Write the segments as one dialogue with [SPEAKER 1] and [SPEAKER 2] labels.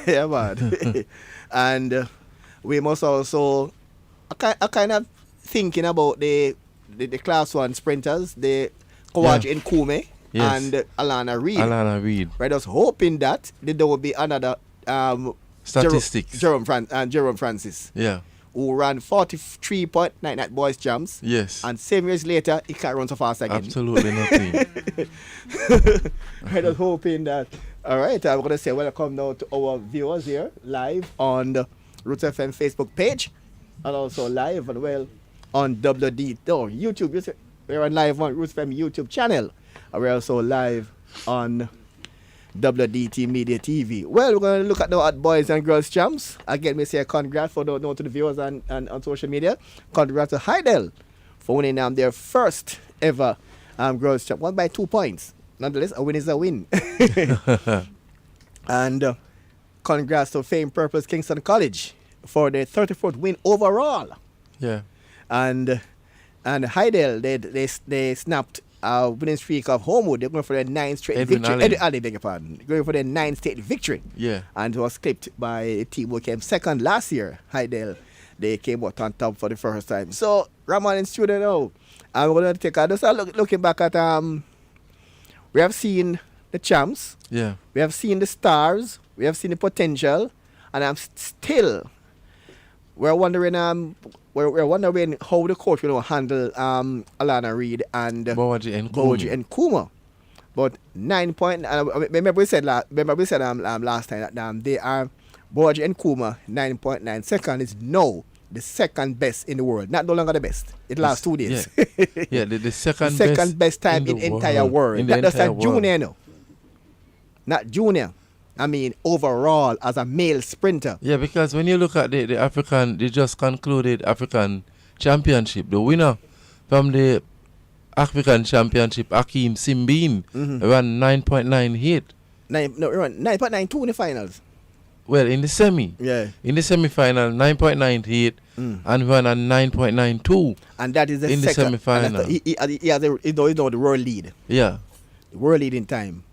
[SPEAKER 1] Yeah, man. And we must also kind of thinking about the class 1 sprinters, the Kawaji and Kume and Alana Reid.
[SPEAKER 2] Alana Reid.
[SPEAKER 1] We're just hoping that there will be another
[SPEAKER 2] statistics.
[SPEAKER 1] Jerome Francis.
[SPEAKER 2] Yeah.
[SPEAKER 1] Who ran 43.9 at boys jumps.
[SPEAKER 2] Yes.
[SPEAKER 1] And 7 years later, he can't run so fast again.
[SPEAKER 2] Absolutely nothing.
[SPEAKER 1] We're just hoping that. All right, I'm going to say welcome now to our viewers here live on the Roots FM Facebook page and also live and well on YouTube. We're on live on Roots FM YouTube channel. And we're also live on WDT Media TV. Well, we're going to look at the boys and girls champs. Again, we say congrats for to the viewers on social media. Congrats to Heidel for winning their first ever girls champ. Won by 2 points. Nonetheless, a win is a win. And congrats to Fame Purpose Kingston College for their 34th win overall.
[SPEAKER 2] Yeah.
[SPEAKER 1] And Heidel, they snapped a winning streak of Homewood. They're going for their 9th straight victory. Edwin Alley, beg your pardon. Going for their 9th state victory.
[SPEAKER 2] Yeah.
[SPEAKER 1] And it was clipped by a team who came second last year. Heidel, they came out on top for the first time. So, Ramon and student now. I'm going to take a looking back at we have seen the champs.
[SPEAKER 2] Yeah.
[SPEAKER 1] We have seen the stars. We have seen the potential. And I'm still we're wondering how the coach will handle Alana Reid and Bowaji and Kuma. But 9 point. Remember we said last time that they are Bowaji and Kuma 9.9. Second is the second best in the world. No longer the best. It lasts 2 days.
[SPEAKER 2] Yeah, the second
[SPEAKER 1] best time in the entire world. That's a junior, no. Not junior. I mean, overall, as a male sprinter.
[SPEAKER 2] Yeah, because when you look at the African, they just concluded African Championship. The winner from the African Championship, Akeem Simbin, ran 9.98.
[SPEAKER 1] Ran 9.92 in the finals.
[SPEAKER 2] Well, in the semi.
[SPEAKER 1] Yeah.
[SPEAKER 2] In the semi-final, 9.98 and ran a 9.92.
[SPEAKER 1] And that is the
[SPEAKER 2] in
[SPEAKER 1] second.
[SPEAKER 2] The semi-final.
[SPEAKER 1] He has the world lead.
[SPEAKER 2] Yeah.
[SPEAKER 1] The world lead in time.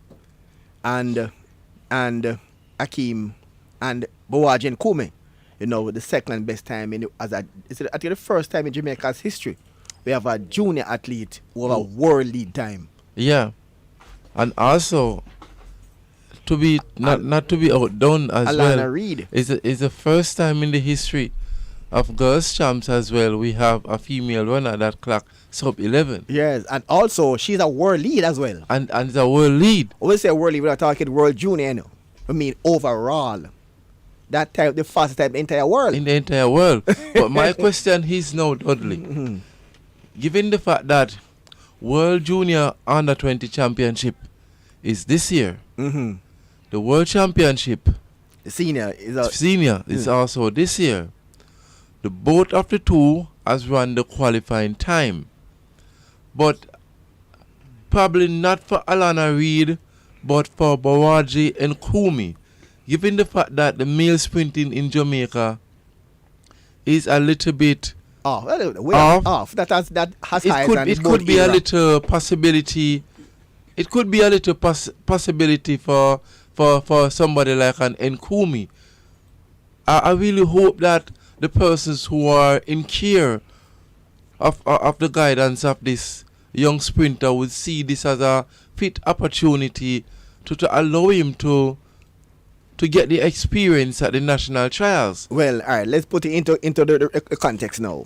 [SPEAKER 1] And Akeem and Bowaji and Kume, the second best time I think the first time in Jamaica's history we have a junior athlete who have a world lead time.
[SPEAKER 2] Yeah. And also to be not to be outdone as
[SPEAKER 1] Alana
[SPEAKER 2] well.
[SPEAKER 1] Reid
[SPEAKER 2] is the first time in the history of girls champs as well we have a female runner that clock sub 11.
[SPEAKER 1] Yes, and also she's a world lead as well.
[SPEAKER 2] And it's a world lead.
[SPEAKER 1] When we say world lead, we're not talking world junior, I mean overall. That time, the fastest time in the entire world.
[SPEAKER 2] In the entire world. But my question is now, Dudley. Given the fact that World Junior Under 20 Championship is this year, the World Championship,
[SPEAKER 1] the senior
[SPEAKER 2] is also this year. The both of the two has run the qualifying time. But probably not for Alana Reid, but for Bowaji and Kumi. Given the fact that the male sprinting in Jamaica is a little bit
[SPEAKER 1] off. That has
[SPEAKER 2] it could be a little possibility. It could be a little possibility for somebody like an Nkumi. I really hope that the persons who are in care of the guidance of this young sprinter would see this as a fit opportunity to allow him to get the experience at the national trials.
[SPEAKER 1] Well, all right, let's put it into the context now.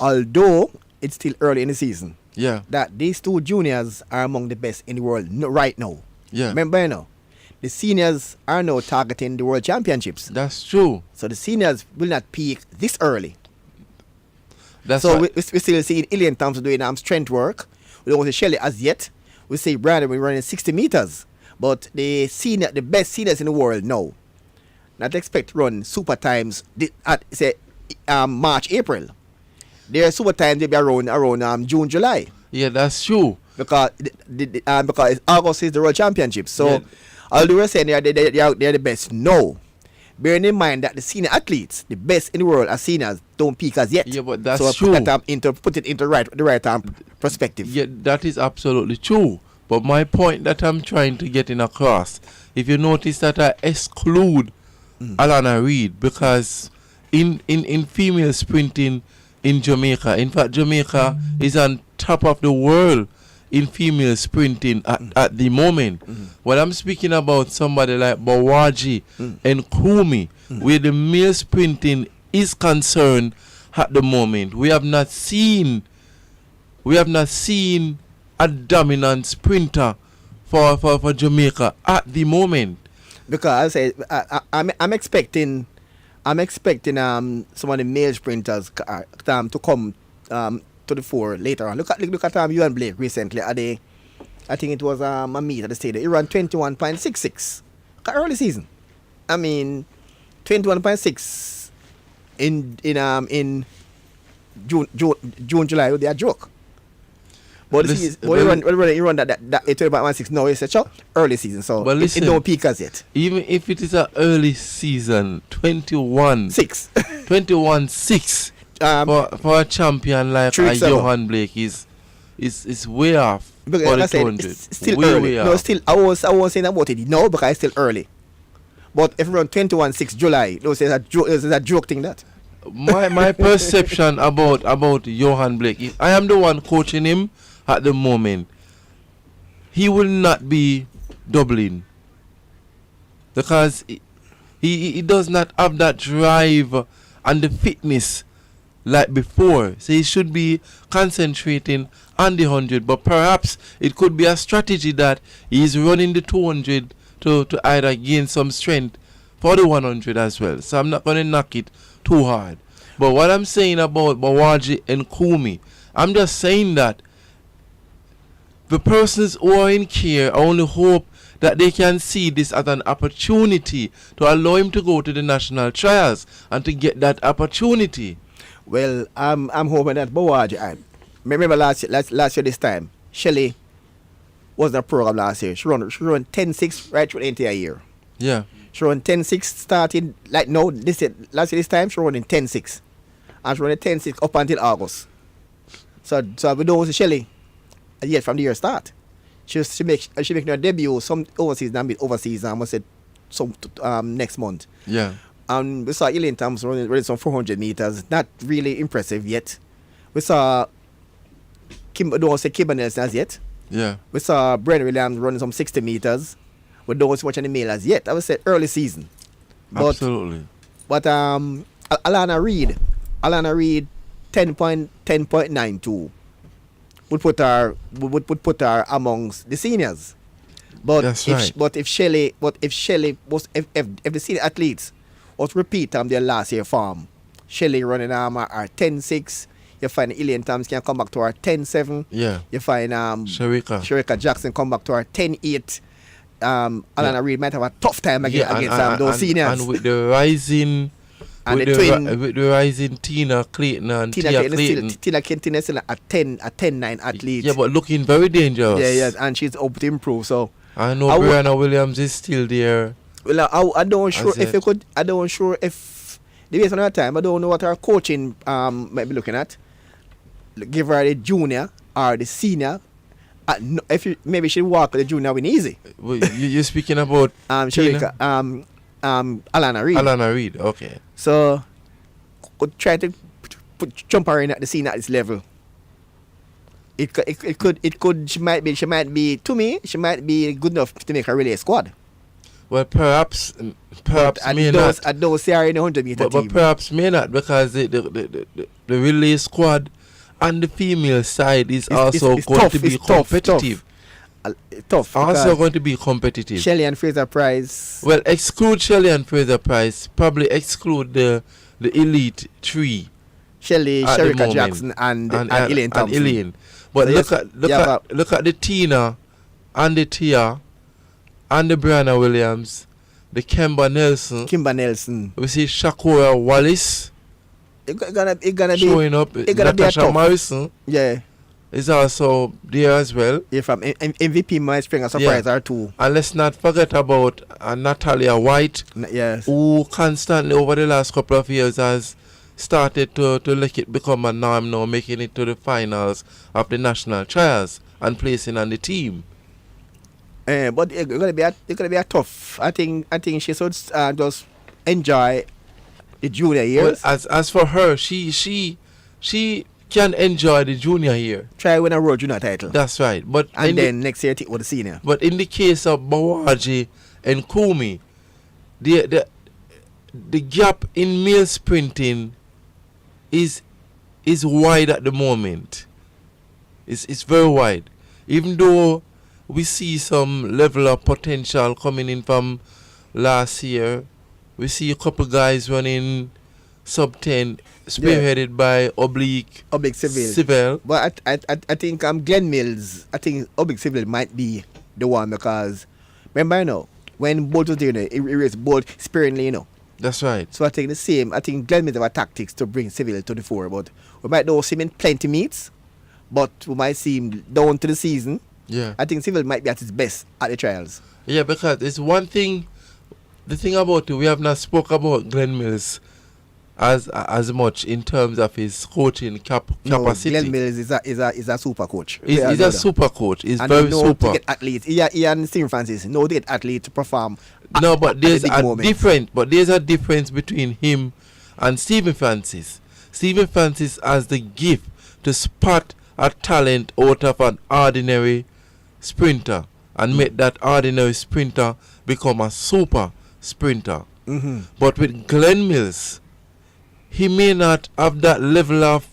[SPEAKER 1] Although it's still early in the season, that these two juniors are among the best in the world right now.
[SPEAKER 2] Yeah.
[SPEAKER 1] Remember, the seniors are now targeting the world championships.
[SPEAKER 2] That's true.
[SPEAKER 1] So the seniors will not peak this early.
[SPEAKER 2] That's
[SPEAKER 1] so we still see Ilian Thompson doing strength work. We don't see Shelley as yet. We see Brandon running 60 meters. But the best seniors in the world now, not expect to run super times at say March, April. Their super times they be around June, July.
[SPEAKER 2] Yeah, that's true.
[SPEAKER 1] Because August is the World Championship. So although we're saying they're the best, no. Bearing in mind that the senior athletes, the best in the world as seniors, don't peak as yet.
[SPEAKER 2] Yeah, but that's
[SPEAKER 1] so
[SPEAKER 2] true.
[SPEAKER 1] Put it into the right perspective.
[SPEAKER 2] Yeah, that is absolutely true. But my point that I'm trying to get in across if you notice that I exclude Alana Reid because in female sprinting in Jamaica, in fact, Jamaica is on top of the world in female sprinting at the moment. When I'm speaking about somebody like Bawaji and Kumi, where the male sprinting is concerned at the moment, we have not seen a dominant sprinter for Jamaica at the moment.
[SPEAKER 1] Because I say I'm expecting some of the male sprinters to come to the fore later on. Look at Ewan Blake recently. I think it was a meet at the stadium. He ran 21.66 early season. I mean, 21.6 in June, July. They are joke. But he run that 21.6 now. It's a early season, so it don't peak as yet.
[SPEAKER 2] Even if it is an early season, 21.6 for a champion like Johan Blake is way off.
[SPEAKER 1] Because like I said, it's still early. No, still I was saying about it now because it's still early. But if we run 21.6 July, those is a joke thing that.
[SPEAKER 2] My perception about Johan Blake, if I am the one coaching him at the moment, he will not be doubling because he does not have that drive and the fitness like before. So he should be concentrating on the 100, but perhaps it could be a strategy that he's running the 200 to either gain some strength for the 100 as well. So I'm not going to knock it too hard. But what I'm saying about Bawaji and Kumi, I'm just saying that the persons who are in care, I only hope that they can see this as an opportunity to allow him to go to the national trials and to get that opportunity.
[SPEAKER 1] Well, I'm hoping that Bawaji, remember last year this time, Shelley was in a program last year. She run 10.6 right through the entire year.
[SPEAKER 2] Yeah.
[SPEAKER 1] She run 10.6 starting like no last year this time she run in 10.6. And she run 10.6 up until August. So we don't see Shelley yet from the year start. She make her debut some overseas I must say some next month.
[SPEAKER 2] Yeah.
[SPEAKER 1] And we saw Elaine Thompson running some 400 meters. Not really impressive yet. We saw Kimber Nelson as yet.
[SPEAKER 2] Yeah.
[SPEAKER 1] We saw Brent Williams running some 60 meters. We don't see much in the male as yet. I would say early season.
[SPEAKER 2] Absolutely.
[SPEAKER 1] But Alana Reid 10.92 would put her amongst the seniors. But
[SPEAKER 2] that's
[SPEAKER 1] if
[SPEAKER 2] right.
[SPEAKER 1] But if Shelley was if the senior athletes was repeat their last year form, Shelley running are 10.6. You find Elaine Thompson can come back to her 10.7.
[SPEAKER 2] Yeah.
[SPEAKER 1] You find Sherika Jackson come back to her 10.8. Alana Reid might have a tough time against those seniors.
[SPEAKER 2] And with the rising
[SPEAKER 1] and
[SPEAKER 2] with the rising Tina Clayton and Tia Clayton.
[SPEAKER 1] Tina Clayton is at 10.9 at least.
[SPEAKER 2] Yeah, but looking very dangerous.
[SPEAKER 1] Yeah, and she's up to improve. So
[SPEAKER 2] I know Brianna Williams is still there.
[SPEAKER 1] Well, I don't sure if you could. I don't sure if the based on her time. I don't know what her coaching might be looking at. Give her the junior or the senior. Maybe she'll walk the junior win easy.
[SPEAKER 2] Well, you're speaking about
[SPEAKER 1] Sherika, Alana Reid.
[SPEAKER 2] Alana Reid, okay.
[SPEAKER 1] So could try to jump her in at the senior at this level. It could. She might be. To me, she might be good enough to make a relay squad.
[SPEAKER 2] Well, perhaps may not.
[SPEAKER 1] I don't see her in the 100 meter team.
[SPEAKER 2] But perhaps may not because the relay squad on the female side is also going to be competitive.
[SPEAKER 1] Tough.
[SPEAKER 2] Also going to be competitive.
[SPEAKER 1] Shelley and Fraser Price.
[SPEAKER 2] Well, exclude Shelley and Fraser Price. Probably exclude the elite three.
[SPEAKER 1] Shelley, Sherika Jackson, and Elaine Thompson.
[SPEAKER 2] And Elaine. But
[SPEAKER 1] so
[SPEAKER 2] look at the Tina and the Tia and the Brianna Williams, the Kimber Nelson. We see Shakura Wallace.
[SPEAKER 1] It's gonna be
[SPEAKER 2] showing up. Natasha Morrison.
[SPEAKER 1] Yeah.
[SPEAKER 2] Is also there as well.
[SPEAKER 1] Yeah, from MVP Might Spring, a surprise or two.
[SPEAKER 2] And let's not forget about Natalia White,
[SPEAKER 1] yes,
[SPEAKER 2] who constantly over the last couple of years has started to let it become a norm now, making it to the finals of the national trials and placing on the team.
[SPEAKER 1] But it's gonna be a tough. I think she should just enjoy the junior
[SPEAKER 2] Well,
[SPEAKER 1] years.
[SPEAKER 2] as for her, she can enjoy the junior year.
[SPEAKER 1] Try win a road junior title.
[SPEAKER 2] That's right. But
[SPEAKER 1] And then next year take with the senior.
[SPEAKER 2] but in the case of Bawaji and Kumi, the gap in male sprinting is wide at the moment. It's very wide. Even though we see some level of potential coming in from last year, we see a couple guys running sub 10, spearheaded by Oblique
[SPEAKER 1] Civil. But I think Glenn Mills, I think Oblique Civil might be the one because remember when Bolt was there, it was Bolt sparingly,
[SPEAKER 2] That's right.
[SPEAKER 1] So I think the same. I think Glenn Mills have a tactics to bring Civil to the fore, but we might not see him in plenty meets, but we might see him down to the season.
[SPEAKER 2] Yeah.
[SPEAKER 1] I think Civil might be at his best at the trials.
[SPEAKER 2] Yeah, because it's one thing. The thing about it, we have not spoke about Glenn Mills as much in terms of his coaching capacity.
[SPEAKER 1] Glenn Mills is a super coach.
[SPEAKER 2] He's a super coach. He's
[SPEAKER 1] and
[SPEAKER 2] very
[SPEAKER 1] he know
[SPEAKER 2] super.
[SPEAKER 1] to get athletes. He and Stephen Francis know to get athletes to perform.
[SPEAKER 2] No, but there's
[SPEAKER 1] a
[SPEAKER 2] a difference between him and Stephen Francis. Stephen Francis has the gift to spot a talent out of an ordinary sprinter and make that ordinary sprinter become a super sprinter.
[SPEAKER 1] Mm-hmm.
[SPEAKER 2] But with Glenn Mills, he may not have that level of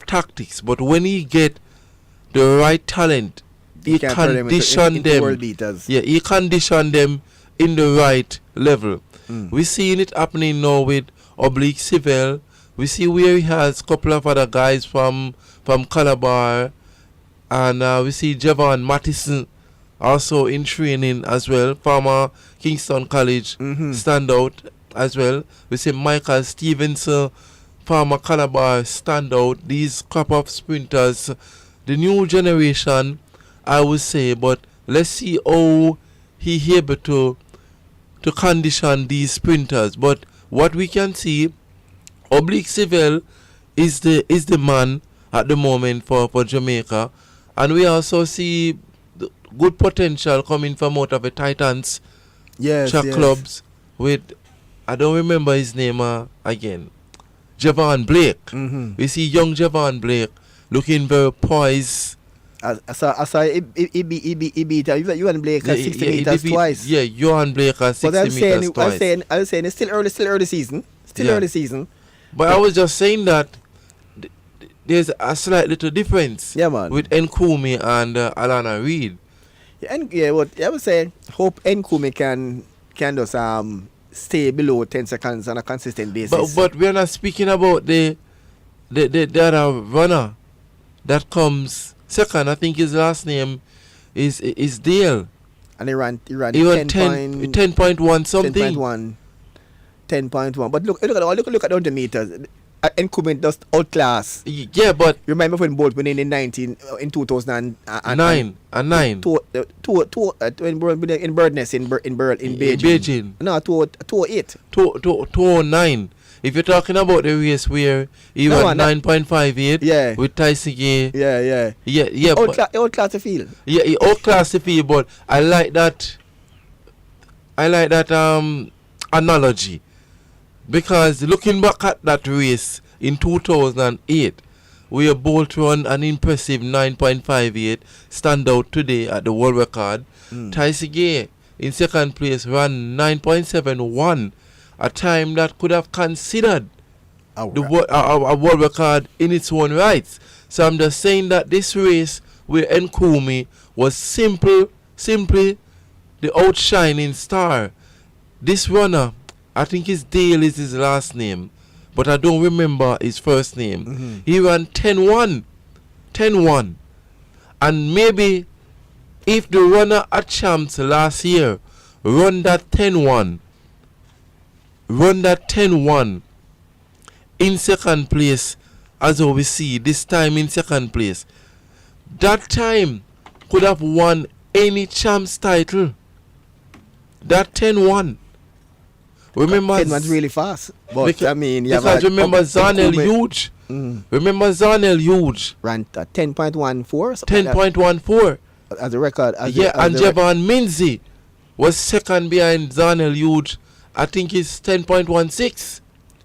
[SPEAKER 2] tactics, but when he get the right talent, he condition them.
[SPEAKER 1] World beaters.
[SPEAKER 2] Yeah, he condition them in the right level.
[SPEAKER 1] Mm.
[SPEAKER 2] We're seeing it happening now with Oblique Civil. We see where he has a couple of other guys from Calabar, and we see Javon Mattison also in training as well. Former Kingston College standout as well. We see Michael Stevenson, former Calabar standout. These crop of sprinters, the new generation, I would say. But let's see how he able to condition these sprinters. But what we can see, Oblique Civil is the man at the moment for Jamaica, and we also see good potential coming from out of the Titans track clubs with, I don't remember his name again, Javon Blake.
[SPEAKER 1] Mm-hmm.
[SPEAKER 2] We see young Javon Blake looking very poised.
[SPEAKER 1] I saw he beat you and Blake at 60 meters twice.
[SPEAKER 2] Yeah, you and Blake at 60 meters twice.
[SPEAKER 1] I'm saying it's still early season. Early season.
[SPEAKER 2] But I was just saying that there's a slight little difference with Nkumi and Alana Reid.
[SPEAKER 1] What I was saying, hope Nkumi can just stay below 10 seconds on a consistent basis.
[SPEAKER 2] But we're not speaking about the other runner that comes second. I think his last name is Dale.
[SPEAKER 1] And he ran
[SPEAKER 2] 10.1 something.
[SPEAKER 1] 10.1. But look at the 100 meters. Nkumi just outclass.
[SPEAKER 2] Yeah, but
[SPEAKER 1] remember when Bolt went in 2009 in Birdness in Beijing. No, 208.
[SPEAKER 2] 209. If you're talking about the race where he went 9.58 with Tyson Gay.
[SPEAKER 1] Yeah. Outclass the field.
[SPEAKER 2] Yeah, he outclassed the field, but I like that analogy. Because looking back at that race in 2008, where Bolt run an impressive 9.58, stand out today at the world record. Tyson Gay in second place ran 9.71, a time that could have considered a world record in its own rights. So I'm just saying that this race where Nkumi was simply the outshining star. This runner, I think his Dale is his last name, but I don't remember his first name.
[SPEAKER 1] Mm-hmm.
[SPEAKER 2] He ran 10-1. And maybe if the runner at Champs last year run that 10-1 in second place, as we see this time in second place, that time could have won any Champs title. That 10-1. Remember,
[SPEAKER 1] 10 was really fast. But
[SPEAKER 2] because remember Zarnell Huge. Remember Zarnell Huge
[SPEAKER 1] ran 10.14.
[SPEAKER 2] 10.14.
[SPEAKER 1] as a record.
[SPEAKER 2] And Javon Minzy was second behind Zarnell Youth. I think it's 10.16.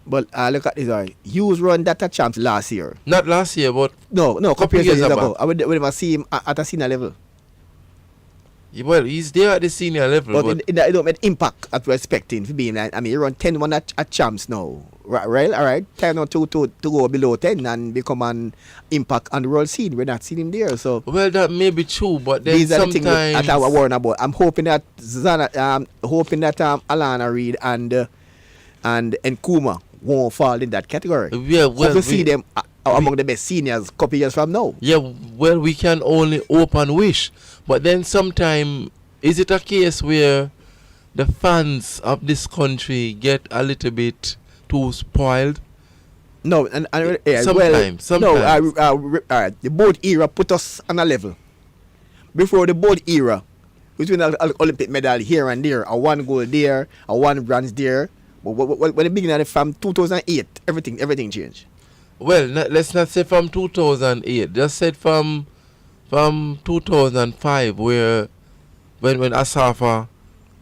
[SPEAKER 1] But look at this, right? Hughes run that at champs last year.
[SPEAKER 2] Not last year, but
[SPEAKER 1] no, couple years ago. I would never see him at a senior level.
[SPEAKER 2] Yeah, well, he's there at the senior level.
[SPEAKER 1] But it don't make impact at we're expecting to be like, I mean, he run 10-1 at champs now. Right? All right. 10 or 2 to go below 10 and become an impact on the world scene. We're not seeing him there. So
[SPEAKER 2] well, that may be true, but then
[SPEAKER 1] these are
[SPEAKER 2] sometimes
[SPEAKER 1] the things that I was worrying about. I'm hoping that Alana Reid and Kuma won't fall in that category.
[SPEAKER 2] Yeah, well,
[SPEAKER 1] we see them among the best seniors a couple years from now.
[SPEAKER 2] Yeah, well, we can only hope and wish. But then sometimes, is it a case where the fans of this country get a little bit too spoiled?
[SPEAKER 1] No,
[SPEAKER 2] sometimes.
[SPEAKER 1] No, the board era put us on a level. Before the board era, between an Olympic medal here and there, a 1 gold there, a 1 bronze there. But when the beginning from 2008, everything changed.
[SPEAKER 2] Well, let's not say from 2008. Just said from 2005, where when Asafa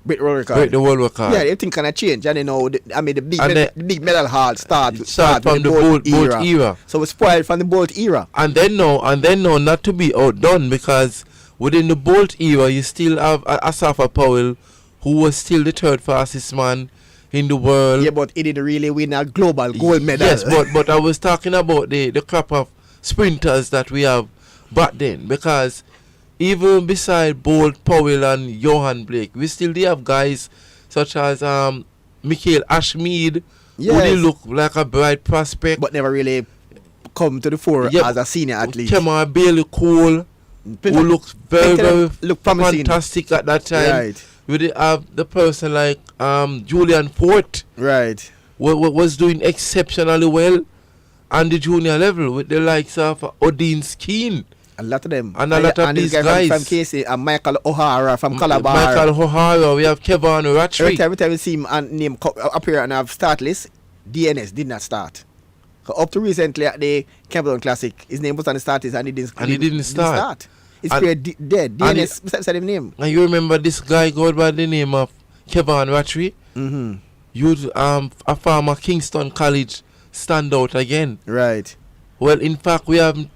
[SPEAKER 1] break the
[SPEAKER 2] world record.
[SPEAKER 1] Yeah, everything kind of changed. And the big medal hall start
[SPEAKER 2] from the bolt era.
[SPEAKER 1] So we spoiled from the bolt era.
[SPEAKER 2] And then no, not to be outdone, because within the bolt era, you still have Asafa Powell, who was still the 3rd fastest man in the world.
[SPEAKER 1] Yeah, but he didn't really win a global gold medal.
[SPEAKER 2] Yes, but I was talking about the crop of sprinters that we have back then, because even beside Bolt, Powell and Johan Blake, we still have guys such as Michael Ashmead, who they look like a bright prospect,
[SPEAKER 1] but never really come to the fore as a senior athlete.
[SPEAKER 2] Kemar Bailey Cole, who looked very
[SPEAKER 1] promising,
[SPEAKER 2] fantastic at that time.
[SPEAKER 1] Right.
[SPEAKER 2] We did have the person like Julian Fort,
[SPEAKER 1] right,
[SPEAKER 2] was doing exceptionally well on the junior level with the likes of Odin Skeen.
[SPEAKER 1] A lot of them.
[SPEAKER 2] And a lot of these guys.
[SPEAKER 1] From Casey and Michael O'Hara from Calabar.
[SPEAKER 2] Michael O'Hara, we have Kevin Ratchry.
[SPEAKER 1] Every time we see him and name appear and have start list, DNS did not start. Up to recently at the Campbell Classic, his name was on the start list and he didn't start. It's dead. DNS said his name.
[SPEAKER 2] And you remember this guy go by the name of Kevin Ratchry?
[SPEAKER 1] Mm-hmm.
[SPEAKER 2] A former Kingston College standout again.
[SPEAKER 1] Right.
[SPEAKER 2] Well, in fact, we have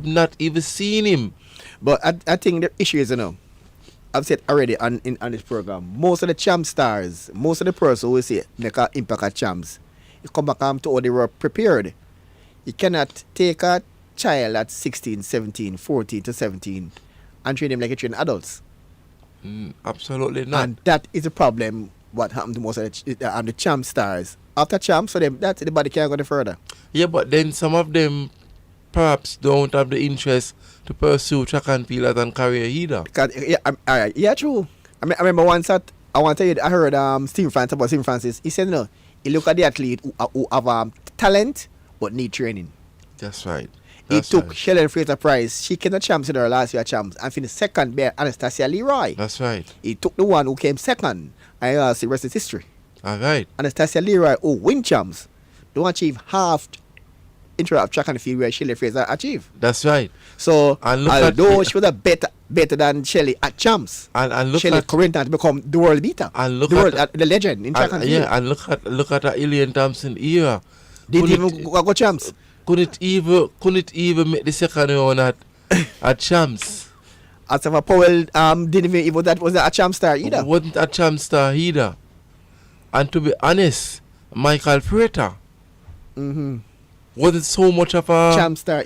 [SPEAKER 2] not even seen him.
[SPEAKER 1] But I think the issue is, I've said already on this program, most of the champ stars, most of the person who say make an impact at champs, you come back to all they were prepared. You cannot take a child at 16, 17, 14 to 17 and train them like you train adults.
[SPEAKER 2] Absolutely not.
[SPEAKER 1] And that is a problem. What happened to most of the champ stars. After champs, for them, that's the body can't go any further.
[SPEAKER 2] Yeah, but then some of them perhaps don't have the interest to pursue track and field and career either.
[SPEAKER 1] Because, true. I remember once I heard Steve Francis. He said, he look at the athlete who have talent but need training.
[SPEAKER 2] That's right.
[SPEAKER 1] He took Shellen Fraser Price. She came to champs in her last year champs and finished second by Anastasia Leroy.
[SPEAKER 2] That's right.
[SPEAKER 1] He took the one who came second. And the rest is history.
[SPEAKER 2] All right.
[SPEAKER 1] Anastasia Leroy, who win champs, don't achieve half intro of track and field where Shelley Fraser achieved.
[SPEAKER 2] That's right.
[SPEAKER 1] So, although she was a better than Shelley at champs,
[SPEAKER 2] and look
[SPEAKER 1] Shelley
[SPEAKER 2] at
[SPEAKER 1] currently has become the world beater.
[SPEAKER 2] And look
[SPEAKER 1] the legend in track and field.
[SPEAKER 2] Yeah, and look at the Ilian Thompson era.
[SPEAKER 1] Didn't even go champs.
[SPEAKER 2] Couldn't even make the second round at champs.
[SPEAKER 1] Asafa Powell didn't even was a champ star either.
[SPEAKER 2] Wasn't a champ star either. And to be honest, Michael Frater wasn't so much of a
[SPEAKER 1] champ star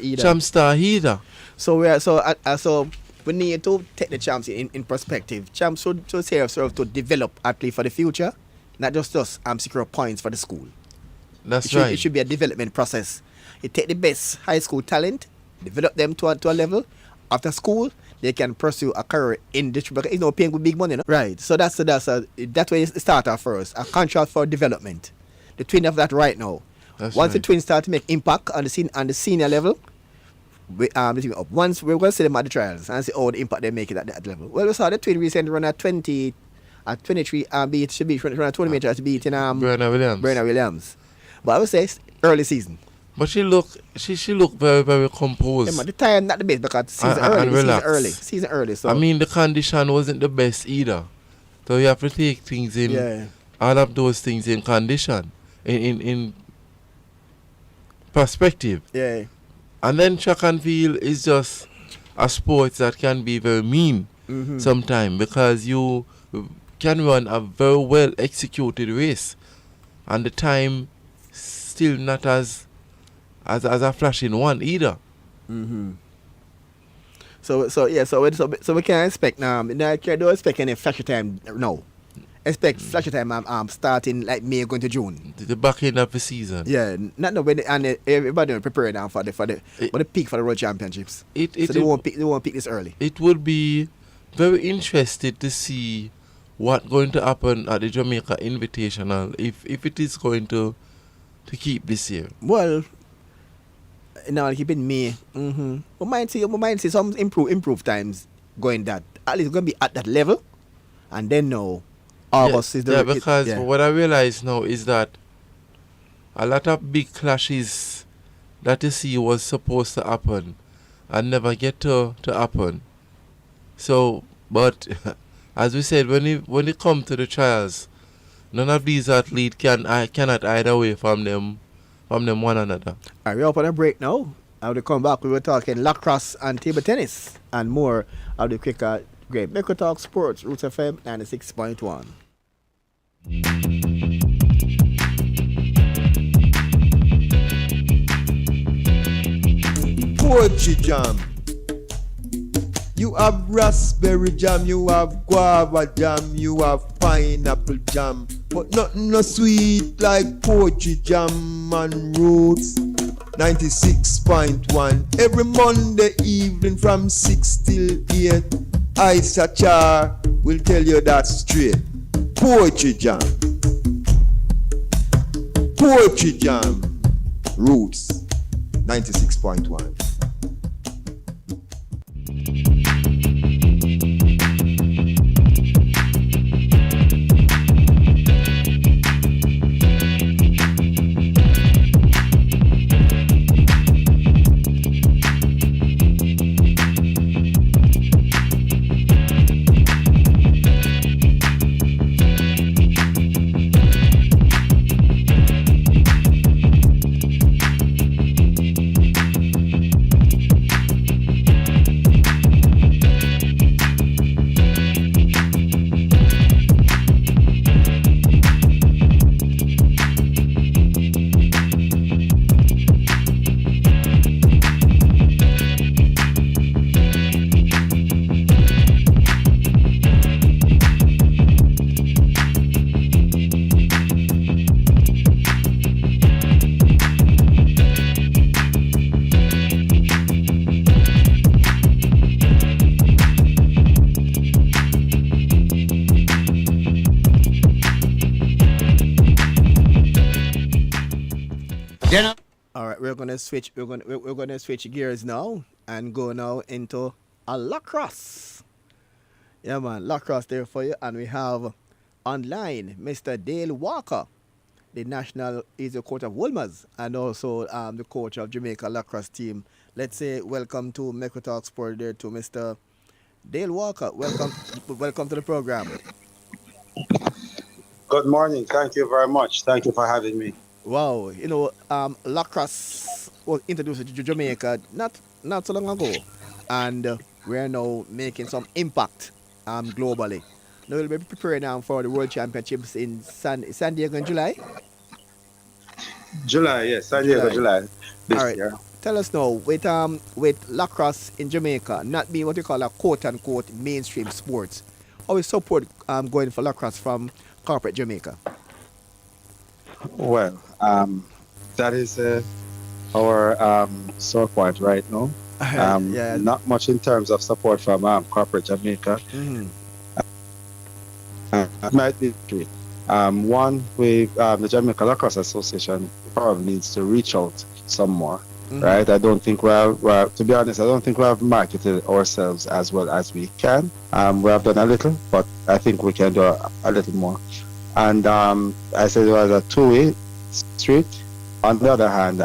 [SPEAKER 1] either. So we need to take the champs in perspective. Champs should serve to develop athletes for the future, not just secure points for the school.
[SPEAKER 2] That's right.
[SPEAKER 1] It should be a development process. You take the best high school talent, develop them to a level. After school, they can pursue a career in this, because it's paying with big money, no? Right. So that's where you start off first. A contract for development. The twin have that right now.
[SPEAKER 2] That's
[SPEAKER 1] Once
[SPEAKER 2] right.
[SPEAKER 1] the twins start to make impact on the senior level, once we're going to see them at the trials and see the impact they make it at that level. Well, we saw the twin recently run at 23 should be run a 20 meters to beat in
[SPEAKER 2] Brenna Williams.
[SPEAKER 1] But I would say early season.
[SPEAKER 2] But she look very, very composed.
[SPEAKER 1] Yeah, man, the time not the best because
[SPEAKER 2] And relaxed.
[SPEAKER 1] Season early. So
[SPEAKER 2] I mean, the condition wasn't the best either. So you have to take things in, all of those things in condition, in perspective.
[SPEAKER 1] Yeah.
[SPEAKER 2] And then track and field is just a sport that can be very mean sometimes because you can run a very well executed race and the time still not as a flashing one either.
[SPEAKER 1] So we can expect now. I don't expect any flashy time now. Expect flashy time starting like May going to June.
[SPEAKER 2] The back end of the season.
[SPEAKER 1] Yeah, not no when and everybody prepare now for the peak for the World Championships. They won't pick this early.
[SPEAKER 2] It would be very interesting to see what going to happen at the Jamaica Invitational if it is going to keep this year.
[SPEAKER 1] Well, now keep in May. We might see some improve times going that. At least it's going to be at that level, and then now August is the
[SPEAKER 2] because what I realize now is that a lot of big clashes that you see was supposed to happen and never get to happen. So, but as we said, when it comes to the trials, none of these athletes cannot hide away from them one another.
[SPEAKER 1] Alright, we're up on a break now. When we come back, we were talking lacrosse and table tennis and more of the quicker great. Meko Talk Sports, Roots FM 96.1.
[SPEAKER 3] Poetry jam. You have raspberry jam, you have guava jam, you have pineapple jam, but nothing no sweet like poetry jam and Roots 96.1. Every Monday evening from 6 till 8, Isa Char will tell you that straight. Poetry jam. Poetry jam. Roots 96.1.
[SPEAKER 1] We're gonna switch gears now and go now into a lacrosse. Yeah man, lacrosse there for you, and we have online Mr. Dale Walker, the national is the coach of Wolmer's and also the coach of Jamaica lacrosse team. Let's say welcome to Meko Talk Sport there to Mr. Dale Walker. Welcome to the program.
[SPEAKER 4] Good morning. Thank you very much. Thank you for having me.
[SPEAKER 1] Wow, lacrosse was introduced to Jamaica not so long ago, and we're now making some impact globally. Now we'll be preparing now for the World Championships in San Diego in July.
[SPEAKER 4] July, yes, San Diego, July.
[SPEAKER 1] All right. Year. Tell us now, with lacrosse in Jamaica not being what you call a quote-unquote mainstream sports, how is support going for lacrosse from corporate Jamaica?
[SPEAKER 4] Well, that is our sore point right now.
[SPEAKER 1] Yeah.
[SPEAKER 4] Not much in terms of support from corporate Jamaica.
[SPEAKER 1] Mm-hmm.
[SPEAKER 4] Might be three. One, the Jamaica Lacrosse Association probably needs to reach out some more. Mm-hmm. Right? I don't think to be honest, I don't think we have marketed ourselves as well as we can. We have done a little, but I think we can do a little more. And I said it was a two-way street. On the other hand,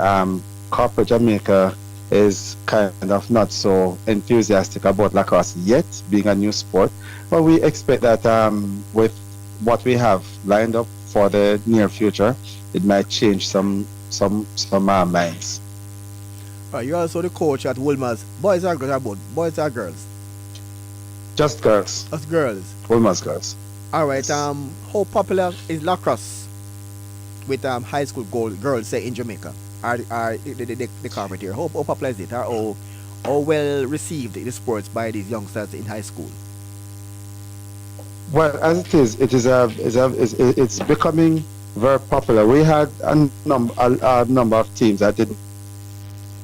[SPEAKER 4] corporate Jamaica is kind of not so enthusiastic about lacrosse yet, being a new sport. But we expect that with what we have lined up for the near future, it might change some minds.
[SPEAKER 1] You're also the coach at Wolmer's. Boys or girls? Or both? Boys or girls?
[SPEAKER 4] Just girls,
[SPEAKER 1] Us girls.
[SPEAKER 4] Women's girls.
[SPEAKER 1] All right. How popular is lacrosse with high school girls say in Jamaica? Are the carpet here? How popular is it? Or how well received the sports by these youngsters in high school?
[SPEAKER 4] Well, as it's becoming very popular. We had a number of teams that did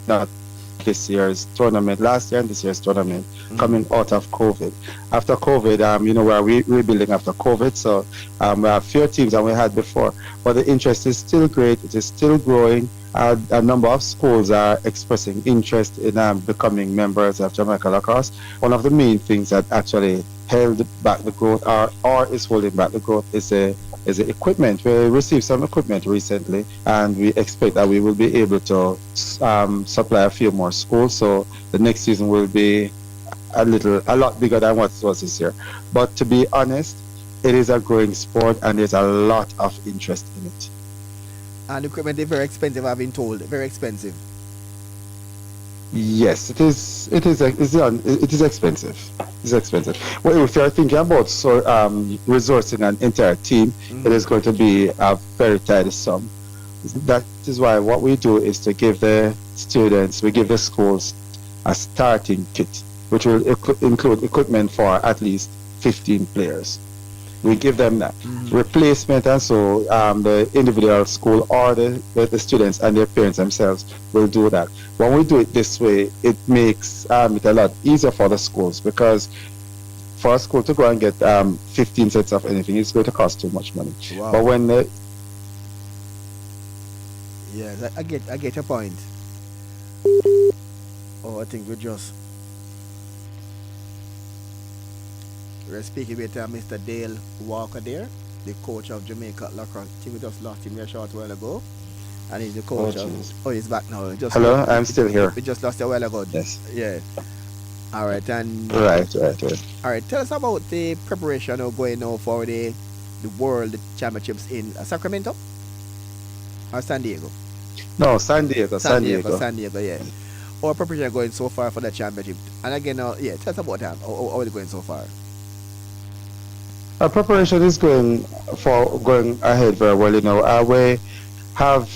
[SPEAKER 4] not this year's tournament, last year and this year's tournament, coming out of COVID. After COVID, we're rebuilding after COVID, so we have fewer teams than we had before. But the interest is still great. It is still growing. A number of schools are expressing interest in becoming members of Jamaica Lacrosse. One of the main things that actually held back the growth or is holding back the growth is the equipment. We received some equipment recently, and we expect that we will be able to supply a few more schools. So the next season will be a lot bigger than what it was this year. But to be honest, it is a growing sport, and there's a lot of interest in it.
[SPEAKER 1] And equipment is very expensive, I've been told. Very expensive.
[SPEAKER 4] Yes, it is. It is expensive. It's expensive. Well, if you're thinking about resourcing an entire team, it is going to be a very tidy sum. That is why what we do is to give the students, we give the schools a starting kit, which will include equipment for at least 15 players. We give them that replacement, and so the individual school or the students and their parents themselves will do that. When we do it this way, it makes it a lot easier for the schools, because for a school to go and get 15 sets of anything, it's going to cost too much money.
[SPEAKER 1] Wow.
[SPEAKER 4] But when
[SPEAKER 1] Yeah, I get your point. Oh, I think we're speaking with Mr. Dale Walker there, the coach of Jamaica Lacrosse. I think we just lost him a short while ago. And he's the coach he's back now.
[SPEAKER 4] Hello, I'm still here.
[SPEAKER 1] We just lost a while ago.
[SPEAKER 4] Yes.
[SPEAKER 1] Yeah. All right, and
[SPEAKER 4] Right.
[SPEAKER 1] all right, tell us about the preparation of going now for the World Championships in Sacramento or San Diego.
[SPEAKER 4] No, San Diego.
[SPEAKER 1] San Diego, yeah. Our preparation going so far for the championship. And again, tell us about that. How is it going so far?
[SPEAKER 4] Our preparation is going ahead very well. We have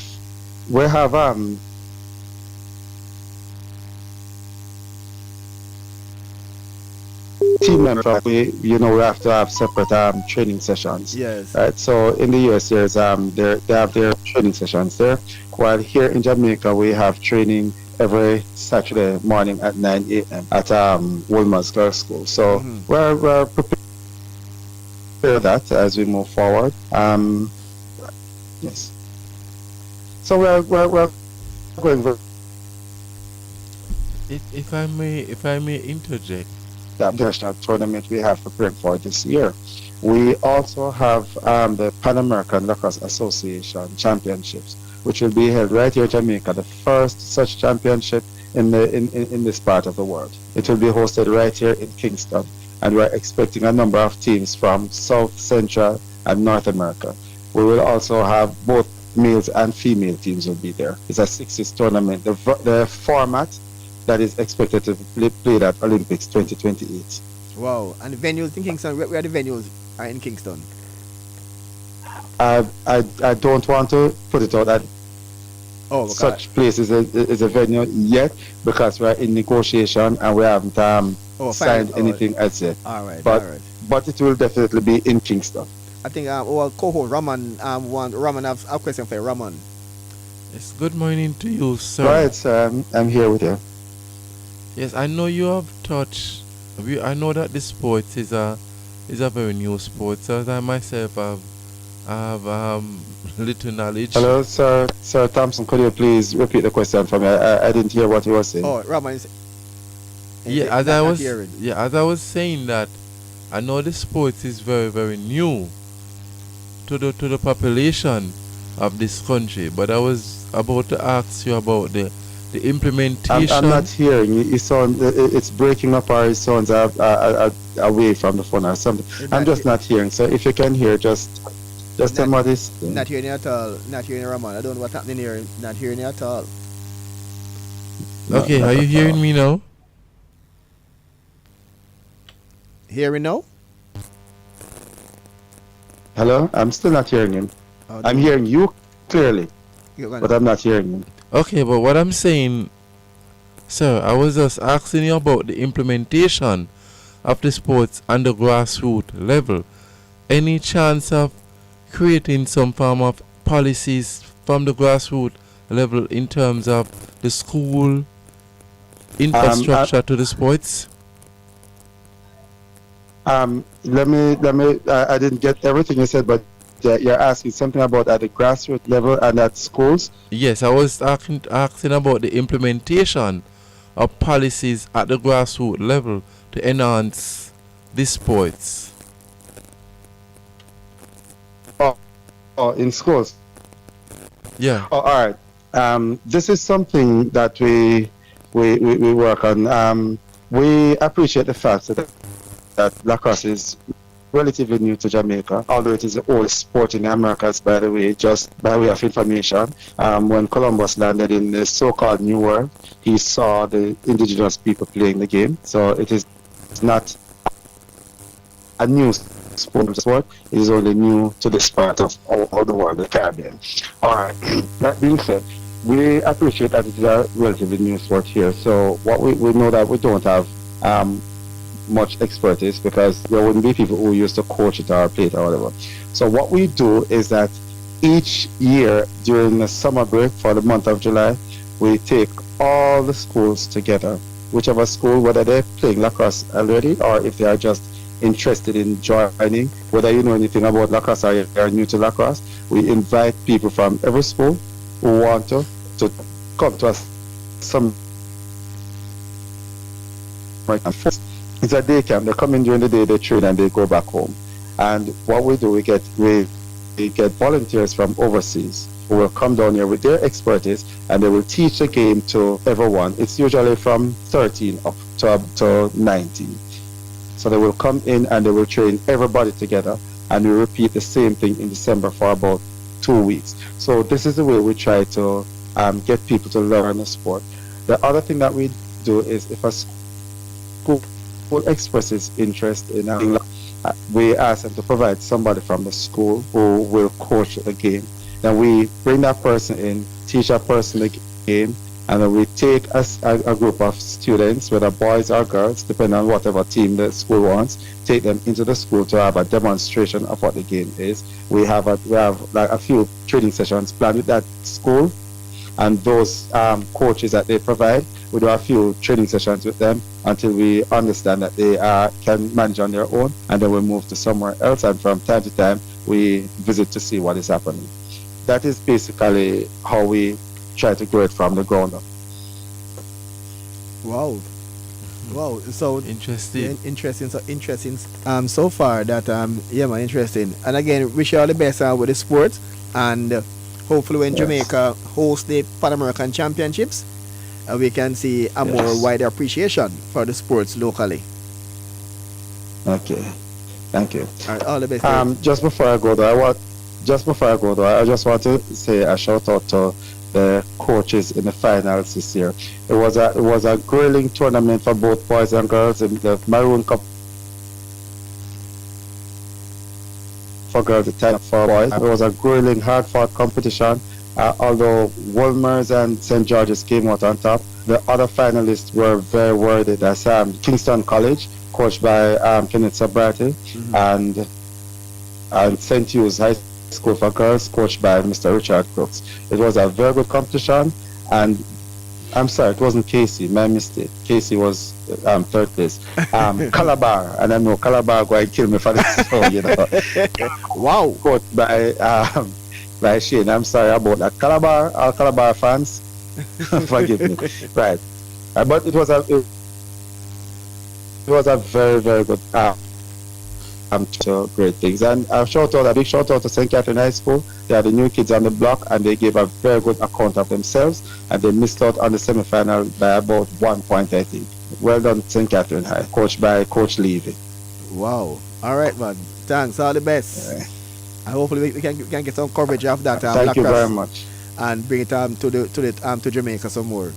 [SPEAKER 4] team members. We have to have separate training sessions.
[SPEAKER 1] Yes.
[SPEAKER 4] Right. So in the US, they have their training sessions there. While here in Jamaica, we have training every Saturday morning at 9 a.m. at Wolmer's Girls School. So we're prepared for that as we move forward. Yes. So we're going very.
[SPEAKER 2] If I may interject.
[SPEAKER 4] The international tournament we have prepared for this year. We also have the Pan American Lacrosse Association Championships, which will be held right here in Jamaica, the first such championship in this part of the world. It will be hosted right here in Kingston, and we're expecting a number of teams from South, Central, and North America. We will also have both males and female teams will be there. It's a 6-day tournament. The format that is expected to be played at Olympics 2028.
[SPEAKER 1] Wow. And the venues in Kingston, where are the venues are in Kingston?
[SPEAKER 4] I don't want to put it out that such place is a venue yet, because we're in negotiation and we haven't signed anything as yet.
[SPEAKER 1] All right.
[SPEAKER 4] But it will definitely be in Kingston.
[SPEAKER 1] I think our co-host Raman Raman have a question for Raman.
[SPEAKER 2] Yes, good morning to you, sir.
[SPEAKER 4] Right, sir. I'm here with you.
[SPEAKER 2] Yes, I know you have touched. I know that this sport is a very new sport. So as I myself have little knowledge.
[SPEAKER 4] Hello, sir. Sir Thompson, could you please repeat the question for me? I didn't hear what you were saying.
[SPEAKER 1] Oh, Raman is.
[SPEAKER 2] As I was saying that, I know the sport is very, very new to the population of this country, but I was about to ask you about the implementation.
[SPEAKER 4] I'm not hearing you. It sound, it's breaking up, or it sounds away from the phone or something. I'm just not hearing. So if you can hear, just tell me what is.
[SPEAKER 1] Not hearing you at all. Not hearing you, Ramon. I don't know what's happening here. Not hearing you at all.
[SPEAKER 2] Okay,
[SPEAKER 4] Not
[SPEAKER 2] are you
[SPEAKER 4] at
[SPEAKER 2] hearing
[SPEAKER 4] all.
[SPEAKER 2] me now?
[SPEAKER 1] Hearing now?
[SPEAKER 4] Hello? I'm still not hearing him.
[SPEAKER 1] Oh,
[SPEAKER 4] I'm hearing you clearly,
[SPEAKER 1] You're gonna-
[SPEAKER 4] but I'm not hearing him.
[SPEAKER 2] Okay, but what I'm saying, sir, I was just asking you about the implementation of the sports on the grassroots level. Any chance of creating some form of policies from the grassroots level in terms of the school infrastructure to the sports?
[SPEAKER 4] Let me. I didn't get everything you said, but you're asking something about at the grassroots level and at schools.
[SPEAKER 2] Yes, I was asking about the implementation of policies at the grassroots level to enhance the sports.
[SPEAKER 4] Oh, in schools.
[SPEAKER 2] Yeah.
[SPEAKER 4] Oh, all right. This is something that we work on. We appreciate the fact that lacrosse is relatively new to Jamaica, although it is the oldest sport in the Americas, by the way, just by way of information. When Columbus landed in the so-called New World, he saw the indigenous people playing the game. So it is not a new sport. It is only new to this part of the world, the Caribbean. All right. That being said, we appreciate that it is a relatively new sport here. So what we know that we don't have much expertise, because there wouldn't be people who used to coach it or play it or whatever. So what we do is that each year during the summer break for the month of July, we take all the schools together, whichever school, whether they're playing lacrosse already or if they are just interested in joining, whether you know anything about lacrosse or you're new to lacrosse, we invite people from every school who want to come to us some it's a day camp. They come in during the day, they train, and they go back home. And what we do, we get volunteers from overseas who will come down here with their expertise, and they will teach the game to everyone. It's usually from 13 up to 19. So they will come in and they will train everybody together, and we repeat the same thing in December for about 2 weeks. So this is the way we try to get people to learn the sport. The other thing that we do is, if a school expresses interest in we ask them to provide somebody from the school who will coach the game. Then we bring that person in, teach that person the game, and then we take a group of students, whether boys or girls, depending on whatever team the school wants, take them into the school to have a demonstration of what the game is. We have like a few training sessions planned with that school, and those coaches that they provide, we do a few training sessions with them until we understand that they can manage on their own, and then we move to somewhere else, and from time to time we visit to see what is happening. That is basically how we try to grow it from the ground up.
[SPEAKER 1] Wow. Wow. So
[SPEAKER 2] Interesting.
[SPEAKER 1] interesting. So interesting. So far that yeah, man, interesting. And again, wish you all the best with the sport, and hopefully when
[SPEAKER 4] Yes.
[SPEAKER 1] Jamaica hosts the Pan American Championships, we can see a more
[SPEAKER 4] Yes.
[SPEAKER 1] wider appreciation for the sports locally.
[SPEAKER 4] Okay, thank you.
[SPEAKER 1] All right, all the best.
[SPEAKER 4] Just before I go though, I just want to say a shout out to the coaches in the finals this year. It was a grilling tournament for both boys and girls in the Maroon Cup for girls, the 10 for boys. It was a grilling, hard-fought competition. Although Wolmer's and St. George's came out on top, the other finalists were very worthy. That's Kingston College, coached by Kenneth Sabrati, and St. Hugh's High School for Girls, coached by Mr. Richard Crooks. It was a very good competition, and I'm sorry, it wasn't Casey, my mistake. Casey was third place. Calabar, and I know Calabar going to kill me for this, so, you know.
[SPEAKER 1] Wow.
[SPEAKER 4] Coached by Shane. I'm sorry about that. Calabar, all Calabar fans, forgive me. Right. But it was a very, very good to great things. And a big shout out to St. Catherine High School. They are the new kids on the block, and they gave a very good account of themselves. And they missed out on the semi-final by about 1 point, I think. Well done, St. Catherine High, coached by Coach Levy.
[SPEAKER 1] Wow. All right, man. Thanks. All the best.
[SPEAKER 4] Yeah.
[SPEAKER 1] And hopefully we can get some coverage of that.
[SPEAKER 4] Thank you
[SPEAKER 1] Lacrosse
[SPEAKER 4] very much.
[SPEAKER 1] and bring it to Jamaica some more.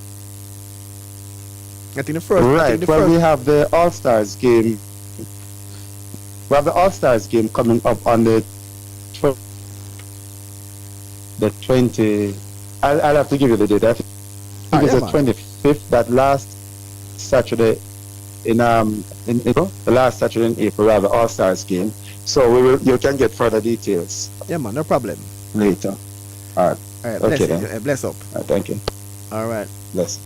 [SPEAKER 1] I think the first.
[SPEAKER 4] Right. Well, we have the All-Stars game. We have the All-Stars game coming up on the 20. I'll have to give you the date. I think it's the 25th. That last Saturday in April. The last Saturday in April, we have the All-Stars game. So you can get further details.
[SPEAKER 1] Yeah, man. No problem.
[SPEAKER 4] Later. All right.
[SPEAKER 1] All right.
[SPEAKER 4] Okay.
[SPEAKER 1] Bless up.
[SPEAKER 4] All right, thank you.
[SPEAKER 1] All right.
[SPEAKER 4] Bless.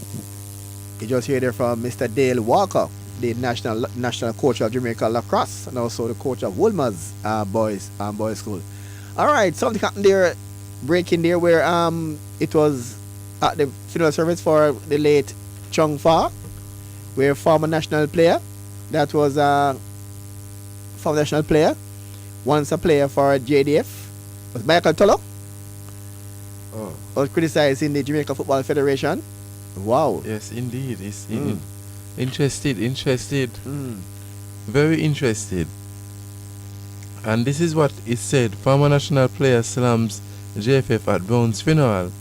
[SPEAKER 1] You just hear there from Mr. Dale Walker, the national coach of Jamaica Lacrosse, and also the coach of Wolmer's boys school. All right, something happened there, breaking there, where it was at the funeral service for the late Chung Fa, where former national player, that was former national player, once a player for JDF, was Michael Tulloch, was criticized in the Jamaica Football Federation. Wow.
[SPEAKER 2] Yes, indeed. It's interested. Very interested. And this is what it said. Former national player slams JFF at Brown's funeral.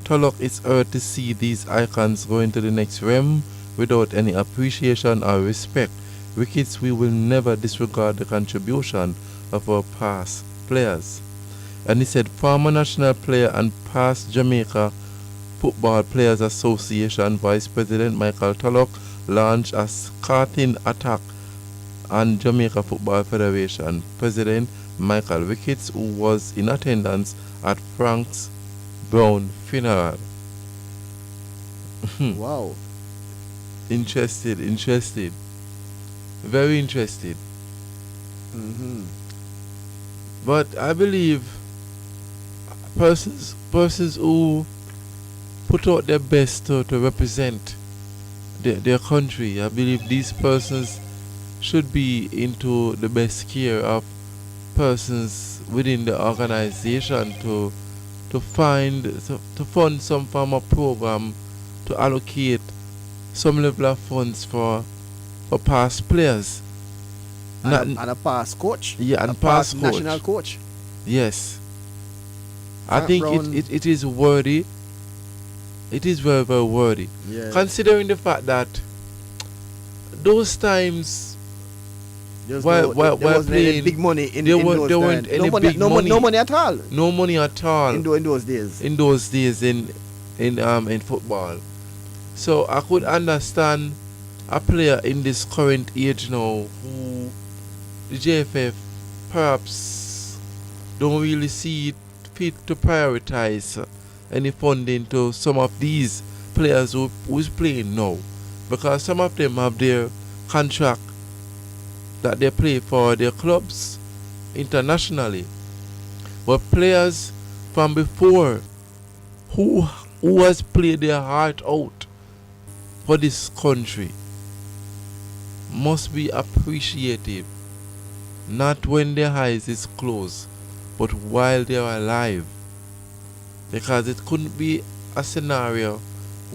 [SPEAKER 2] Tulloch is hurt to see these icons going to the next realm without any appreciation or respect. Wickets, we will never disregard the contribution of our past players. And he said, former national player and past Jamaica Football Players Association Vice President Michael Tulloch launched a scathing attack on Jamaica Football Federation President Michael Wickets, who was in attendance at Frank's Brown funeral.
[SPEAKER 1] Wow.
[SPEAKER 2] Interested. Very interested. But I believe persons who put out their best to represent their country, I believe these persons should be into the best care of persons within the organization to fund some form of program to allocate some level of funds for past players.
[SPEAKER 1] And a past coach.
[SPEAKER 2] Yeah, and
[SPEAKER 1] a
[SPEAKER 2] past coach.
[SPEAKER 1] national coach.
[SPEAKER 2] Yes.
[SPEAKER 1] Frank
[SPEAKER 2] I think
[SPEAKER 1] Brown.
[SPEAKER 2] it is worthy. It is very, very worthy.
[SPEAKER 1] Yeah.
[SPEAKER 2] Considering the fact that those times
[SPEAKER 1] There
[SPEAKER 2] while
[SPEAKER 1] wasn't any
[SPEAKER 2] playing,
[SPEAKER 1] big money in
[SPEAKER 2] there
[SPEAKER 1] those
[SPEAKER 2] weren't
[SPEAKER 1] times.
[SPEAKER 2] any big money.
[SPEAKER 1] No money at all.
[SPEAKER 2] No money at all
[SPEAKER 1] In those days.
[SPEAKER 2] in those days in football. So I could understand a player in this current age now who the JFF perhaps don't really see it fit to prioritize any funding to some of these players who's playing now, because some of them have their contract that they play for their clubs internationally, but players from before who has played their heart out for this country must be appreciated, not when their eyes is closed, but while they are alive. Because it couldn't be a scenario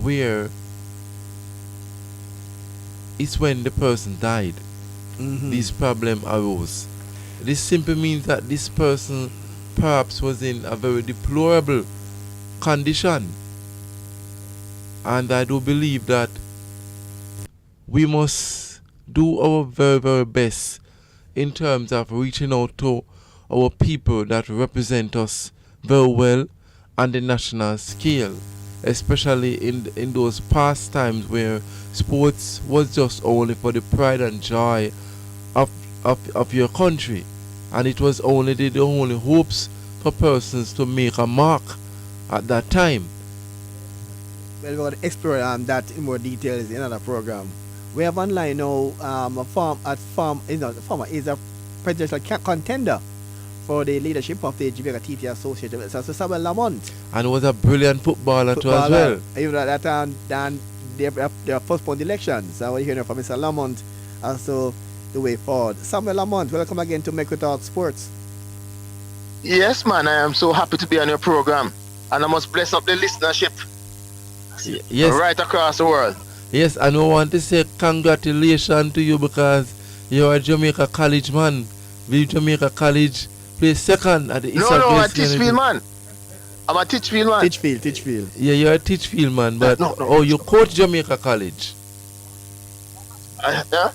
[SPEAKER 2] where it's when the person died this problem arose. This simply means that this person perhaps was in a very deplorable condition. And I do believe that we must do our very, very best in terms of reaching out to our people that represent us very well on the national scale, especially in those past times where sports was just only for the pride and joy of your country, and it was only the only hopes for persons to make a mark at that time.
[SPEAKER 1] Well, we're going to explore that in more details in another program. We have online now a former is a presidential contender for the leadership of the Jamaica TT Association. So Samuel Lamont.
[SPEAKER 2] And was a brilliant footballer too as well.
[SPEAKER 1] Even at that time, they have postponed the elections. So we're hearing from Mr. Lamont. Also, the way forward. Samuel Lamont, welcome again to Make We Talk Sports.
[SPEAKER 5] Yes, man, I am so happy to be on your program. And I must bless up the listenership
[SPEAKER 2] Yes,
[SPEAKER 5] right across the world.
[SPEAKER 2] yes, and I want to say congratulations to you because you're a Jamaica College man. With Jamaica College, play second at the
[SPEAKER 5] No,
[SPEAKER 2] Eastern
[SPEAKER 5] I'm a
[SPEAKER 2] West Unity.
[SPEAKER 5] Teachfield man. I'm a Teachfield man.
[SPEAKER 1] Teachfield.
[SPEAKER 2] Yeah, you're a Teachfield man, but
[SPEAKER 5] No.
[SPEAKER 2] oh, you coach Jamaica College.
[SPEAKER 5] Yeah?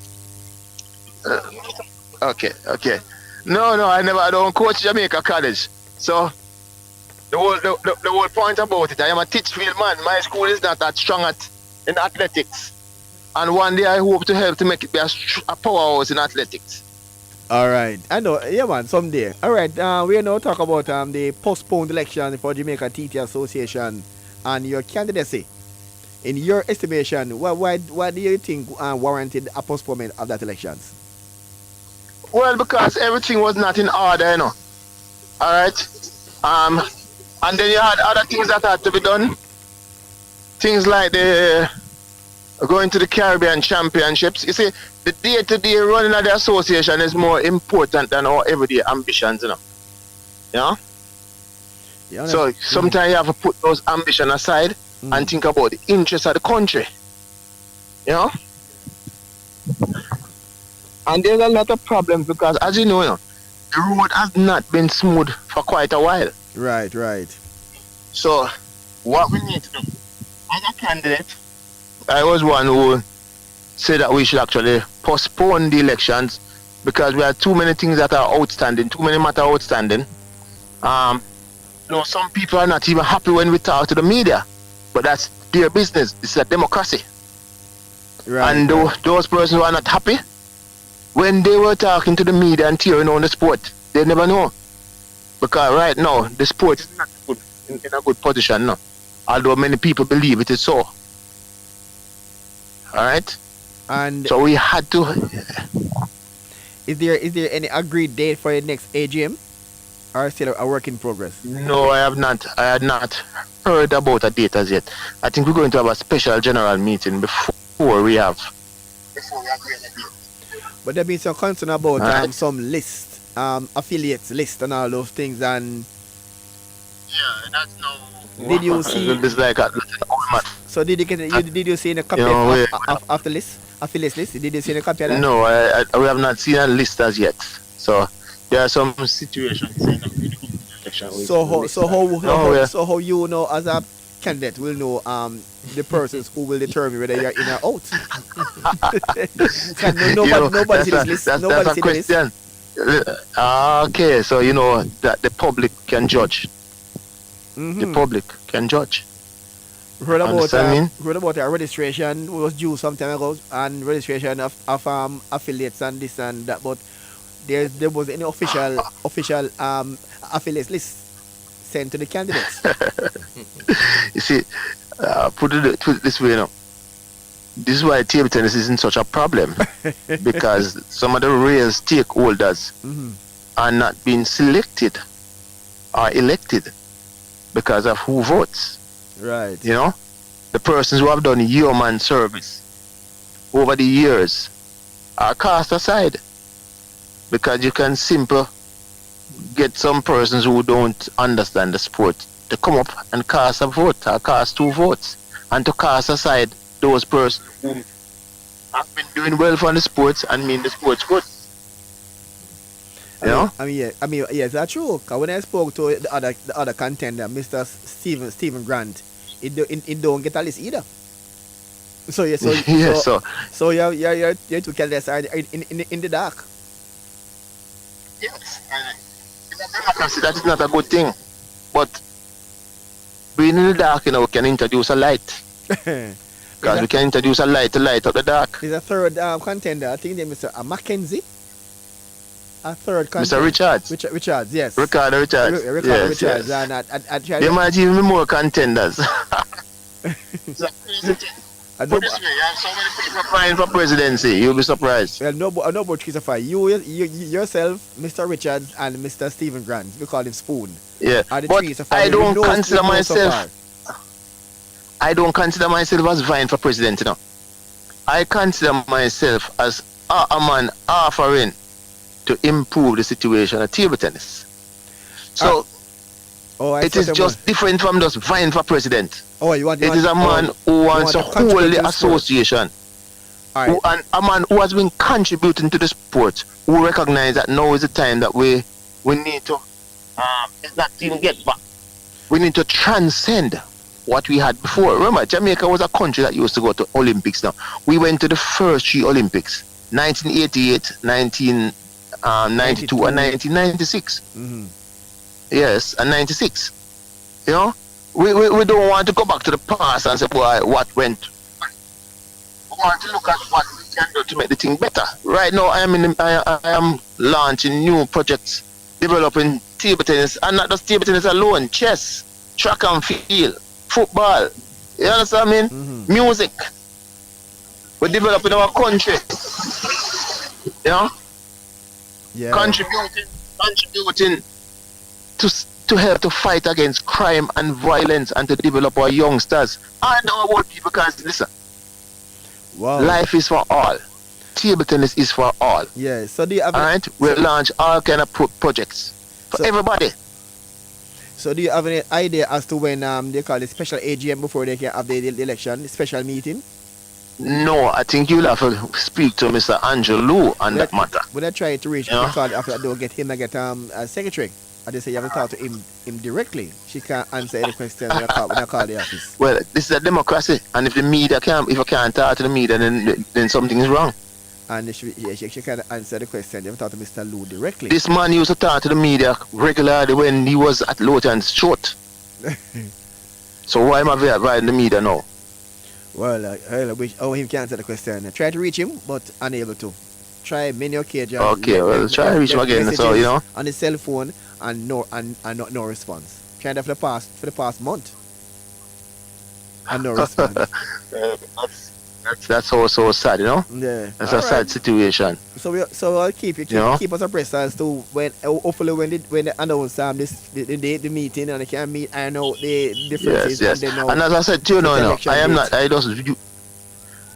[SPEAKER 5] Okay. No, I don't coach Jamaica College. So the whole point about it, I am a Teachfield man. My school is not that strong in athletics. And one day I hope to help to make it be a powerhouse in athletics.
[SPEAKER 1] All right. I know. Yeah, man, someday. All right. We are now talk about the postponed election for Jamaica Teacher Association and your candidacy. In your estimation, why do you think warranted a postponement of that elections?
[SPEAKER 5] Well, because everything was not in order, you know. All right. And then you had other things that had to be done. Things like the going to the Caribbean Championships. You see, the day-to-day running of the association is more important than our everyday ambitions, you know. You know?
[SPEAKER 1] Yeah,
[SPEAKER 5] So sometimes you have to put those ambitions aside and think about the interests of the country. You know? And there's a lot of problems because, as you know, the road has not been smooth for quite a while.
[SPEAKER 1] Right.
[SPEAKER 5] So, what we need to do, as a candidate, I was one who said that we should actually postpone the elections because we have too many things that are outstanding, too many matters outstanding. Some people are not even happy when we talk to the media, but that's their business. It's a democracy.
[SPEAKER 1] Right.
[SPEAKER 5] And those persons who are not happy, when they were talking to the media and tearing on the sport, they never know. Because right now, the sport is not good, in a good position now. Although many people believe it is so. Alright?
[SPEAKER 1] And
[SPEAKER 5] So we had to...
[SPEAKER 1] is there any agreed date for the next AGM? Or still a work in progress?
[SPEAKER 5] No, I had not heard about a date as yet. I think we're going to have a special general meeting before we agree on a date.
[SPEAKER 1] But there been some concern about
[SPEAKER 5] Alright.
[SPEAKER 1] some list, affiliates list and all those things. And
[SPEAKER 5] Yeah, that's no...
[SPEAKER 1] did you see?
[SPEAKER 5] It's like a...
[SPEAKER 1] So did you see in a copy of the list, affiliates list? Did you see in a copy of that?
[SPEAKER 5] No, we have not seen a list as yet. So there are some situations.
[SPEAKER 1] So how you know as a candidate will know the persons who will determine whether you're in or out? Nobody see this list. Nobody see this list.
[SPEAKER 5] Okay, so you know that the public can judge. The public can judge.
[SPEAKER 1] Heard
[SPEAKER 5] Understand me?
[SPEAKER 1] about a registration was due some time ago, and registration of affiliates and this and that, but there was any official affiliates list sent to the candidates.
[SPEAKER 5] You see, put it this way, you know. This is why table tennis isn't such a problem because some of the real stakeholders are not being selected or elected because of who votes.
[SPEAKER 1] Right.
[SPEAKER 5] You know, the persons who have done human service over the years are cast aside because you can simply get some persons who don't understand the sport to come up and cast a vote or cast 2 votes and to cast aside those persons who have been doing well for the sports and mean the sports good. You know?
[SPEAKER 1] I mean, yes, that's true. Cause when I spoke to the other contender, Mr. Stephen Grant, he don't get a list either. So yeah, so you're two candidates are in the dark.
[SPEAKER 5] Yes, that is not a good thing. But being in the dark, you know, we can introduce a light. Because we can introduce a light to light up the dark.
[SPEAKER 1] There's a third contender. I think they're Mr. Mackenzie. A third contender.
[SPEAKER 5] Mr. Richards.
[SPEAKER 1] Richards, yes.
[SPEAKER 5] Ricardo Richards.
[SPEAKER 1] Ricardo
[SPEAKER 5] Yes,
[SPEAKER 1] Richards.
[SPEAKER 5] yes.
[SPEAKER 1] And
[SPEAKER 5] There might even be more contenders.
[SPEAKER 1] I
[SPEAKER 5] Put this way, you have so many people applying for presidency, you'll be surprised.
[SPEAKER 1] Well, no about Christopher. You yourself, Mr. Richards, and Mr. Stephen Grant. We call him Spoon.
[SPEAKER 5] Yeah,
[SPEAKER 1] Are the
[SPEAKER 5] but
[SPEAKER 1] three so far.
[SPEAKER 5] I don't
[SPEAKER 1] We know
[SPEAKER 5] consider
[SPEAKER 1] so far.
[SPEAKER 5] myself. I don't consider myself as vying for president. You know, I consider myself as a man offering to improve the situation of table tennis. So it is just different from just vying for president. It is a man who wants to hold the association.
[SPEAKER 1] Right.
[SPEAKER 5] And a man who has been contributing to the sport, who recognize that now is the time that we need to it's not even get back. We need to transcend what we had before. Remember, Jamaica was a country that used to go to Olympics now. We went to the first 3 Olympics, 1988, 1992, and 1996.
[SPEAKER 1] Mm-hmm.
[SPEAKER 5] Yes, and 96. You know, we don't want to go back to the past and say, boy, what went. We want to look at what we can do to make the thing better. Right now, I am launching new projects, developing table tennis, and not just table tennis alone, chess, track and field, football. You understand what I mean?
[SPEAKER 1] Mm-hmm.
[SPEAKER 5] Music. We're developing our country. You know?
[SPEAKER 1] Yeah.
[SPEAKER 5] Contributing to help to fight against crime and violence and to develop our youngsters and our old people. Because listen,
[SPEAKER 1] wow.
[SPEAKER 5] Life is for all. Table tennis is for all.
[SPEAKER 1] Yeah. So do you have
[SPEAKER 5] we'll launch all kind of projects for everybody.
[SPEAKER 1] So do you have any idea as to when they call it special AGM before they can have the election, the special meeting?
[SPEAKER 5] No, I think you'll have to speak to Mr. Angelo on that matter.
[SPEAKER 1] When I try to reach him, because after I don't get him, I get a secretary. I just say you have to talk to him directly. She can't answer any questions when I call the office.
[SPEAKER 5] Well, this is a democracy, and if the media can't, if I can't talk to the media, then something is wrong.
[SPEAKER 1] And she can't answer the question. You have to talk to Mr. Lou directly.
[SPEAKER 5] This man used to talk to the media regularly when he was at Lowton's short. So why am I riding the media now?
[SPEAKER 1] Well, I wish he can answer the question. I try to reach him, but unable to. Try many occasions.
[SPEAKER 5] Okay, try to reach him again. So you know,
[SPEAKER 1] on the cell phone and no response. Tried that for the past month, and no response.
[SPEAKER 5] That's also sad, you know.
[SPEAKER 1] Yeah,
[SPEAKER 5] that's a sad situation.
[SPEAKER 1] So I'll keep us abreast as to when hopefully when they announce the meeting and they can meet. I know the differences.
[SPEAKER 5] Yes. And as I said,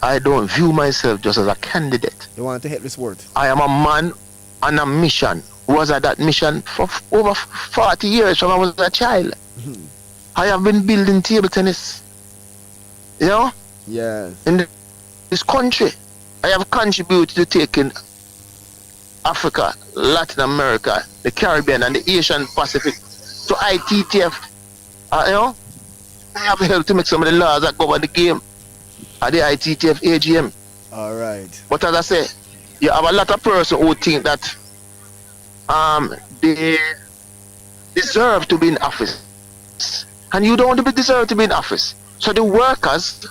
[SPEAKER 5] I don't view myself just as a candidate.
[SPEAKER 1] You want to help this world?
[SPEAKER 5] I am a man on a mission. Was at that mission for over 40 years from I was a child.
[SPEAKER 1] Mm-hmm.
[SPEAKER 5] I have been building table tennis. You know?
[SPEAKER 1] Yeah.
[SPEAKER 5] In this country, I have contributed to taking Africa, Latin America, the Caribbean, and the Asian Pacific to ITTF. You know? I have helped to make some of the laws that govern the game at the ITTF AGM.
[SPEAKER 1] All right.
[SPEAKER 5] But as I say, you have a lot of persons who think that they deserve to be in office. And you don't deserve to be in office. So the workers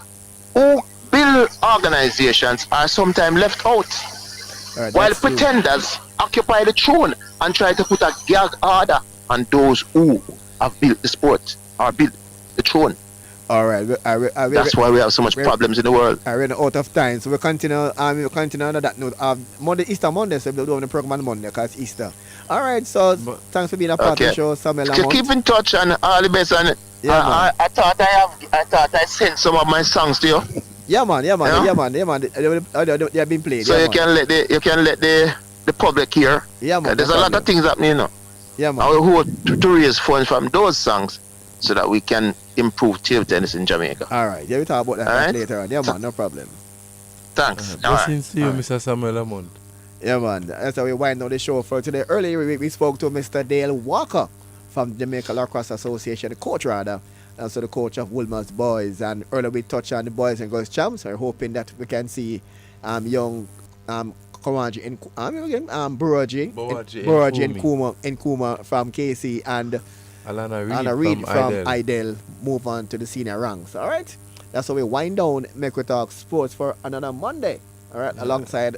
[SPEAKER 5] who build organizations are sometimes left out.
[SPEAKER 1] Right,
[SPEAKER 5] while pretenders occupy the throne and try to put a gag order on those who have built the sport or built the throne.
[SPEAKER 1] All right.
[SPEAKER 5] That's why we have so much problems in the world.
[SPEAKER 1] I ran out of time, so we'll continue on that note. Easter Monday, so we'll do the program on Monday because it's Easter. All right, so thanks for being a part of the show, Samuel Lamont.
[SPEAKER 5] Keep in touch and all the best. And I thought I sent some of my songs to you.
[SPEAKER 1] Yeah, man. They have been played.
[SPEAKER 5] So you can let the public hear.
[SPEAKER 1] Yeah, man.
[SPEAKER 5] There's a lot of things happening, you know.
[SPEAKER 1] Yeah, man.
[SPEAKER 5] I will hope to raise funds from those songs so that we can improve table tennis in Jamaica.
[SPEAKER 1] All right. Yeah, we'll talk about that later on. Yeah, man. No problem.
[SPEAKER 5] Thanks.
[SPEAKER 2] Blessings to you, Mr. Samuel Lamont.
[SPEAKER 1] Yeah, man. That's how we wind down the show for today. Earlier, we spoke to Mr. Dale Walker from Jamaica Lacross Association, the coach rather, also the coach of Woolman's Boys. And earlier we touched on the boys and girls champs. We're hoping that we can see young Kawanji in Buraji in Kuma from KC and Alana Reid from Idel move on to the senior ranks. All right, that's how we wind down. Make we talk sports for another Monday. All right, alongside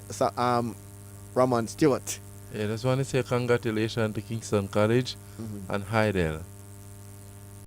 [SPEAKER 1] Ramon Stewart.
[SPEAKER 2] Yeah, just want to say congratulations to Kingston College and Hydel.